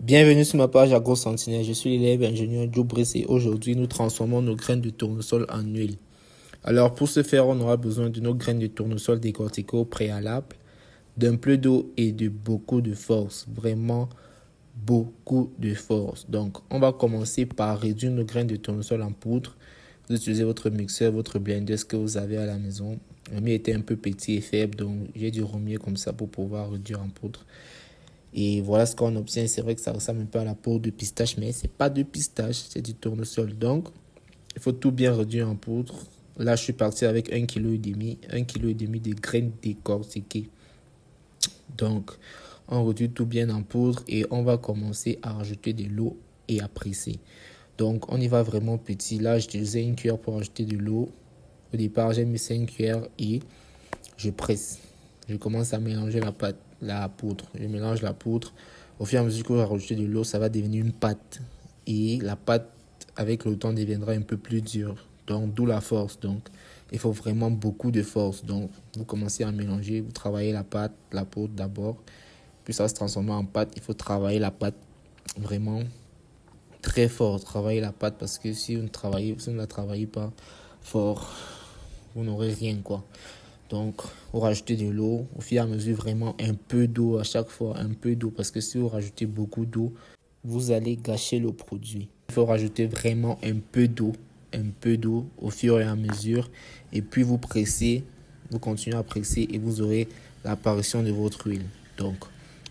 Bienvenue sur ma page AgroSentinelle. Je suis l'élève ingénieur Joe Brice et aujourd'hui nous transformons nos graines de tournesol en huile. Alors pour ce faire, on aura besoin de nos graines de tournesol décortiquées au préalable, d'un peu d'eau et de beaucoup de force. Vraiment beaucoup de force. Donc on va commencer par réduire nos graines de tournesol en poudre. Vous utilisez votre mixeur, votre blender, ce que vous avez à la maison. Le mien était un peu petit et faible, donc j'ai dû remuer comme ça pour pouvoir réduire en poudre. Et voilà ce qu'on obtient. C'est vrai que ça ressemble un peu à la poudre de pistache, mais c'est pas de pistache, c'est du tournesol. Donc, il faut tout bien réduire en poudre. Là, je suis parti avec 1,5 kg de graines décortiquées. Donc, on réduit tout bien en poudre et on va commencer à rajouter de l'eau et à presser. Donc, on y va vraiment petit. Là, j'utilisais une cuillère pour ajouter de l'eau. Au départ, j'ai mis 5 cuillères et je presse. Je commence à mélanger la poudre. Je mélange la poudre. Au fur et à mesure que vous rajoutez de l'eau, ça va devenir une pâte. Et la pâte, avec le temps, deviendra un peu plus dure. Donc, d'où la force. Donc, il faut vraiment beaucoup de force. Donc, vous commencez à mélanger. Vous travaillez la pâte, la poudre d'abord. Puis ça va se transformer en pâte. Il faut travailler la pâte vraiment très fort. Travailler la pâte parce que si vous ne la travaillez pas fort, vous n'aurez rien, quoi. Donc, vous rajoutez de l'eau, au fur et à mesure, vraiment un peu d'eau à chaque fois, un peu d'eau, parce que si vous rajoutez beaucoup d'eau, vous allez gâcher le produit. Il faut rajouter vraiment un peu d'eau au fur et à mesure, et puis vous pressez, vous continuez à presser et vous aurez l'apparition de votre huile. Donc,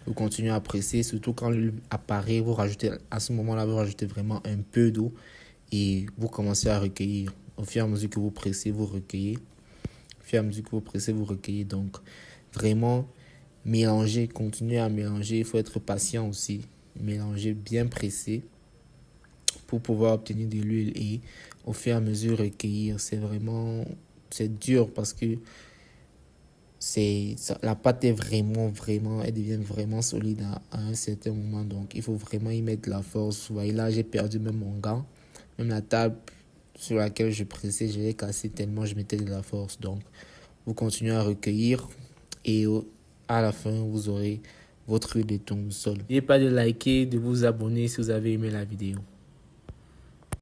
vous continuez à presser, surtout quand l'huile apparaît, vous rajoutez, à ce moment-là, vous rajoutez vraiment un peu d'eau et vous commencez à recueillir. Au fur et à mesure que vous pressez, vous recueillez. Au fur et à mesure que vous pressez, vous recueillez. Donc, vraiment, mélanger, continuer à mélanger. Il faut être patient aussi. Mélanger bien pressé pour pouvoir obtenir de l'huile et au fur et à mesure recueillir. C'est dur parce que la pâte est elle devient vraiment solide à un certain moment. Donc, il faut vraiment y mettre de la force. Vous voyez, là, j'ai perdu même mon gant. Même la table sur laquelle je pressais, je l'ai cassée tellement je mettais de la force. Donc, vous continuez à recueillir et à la fin, vous aurez votre huile de tournesol. N'oubliez pas de liker, de vous abonner si vous avez aimé la vidéo.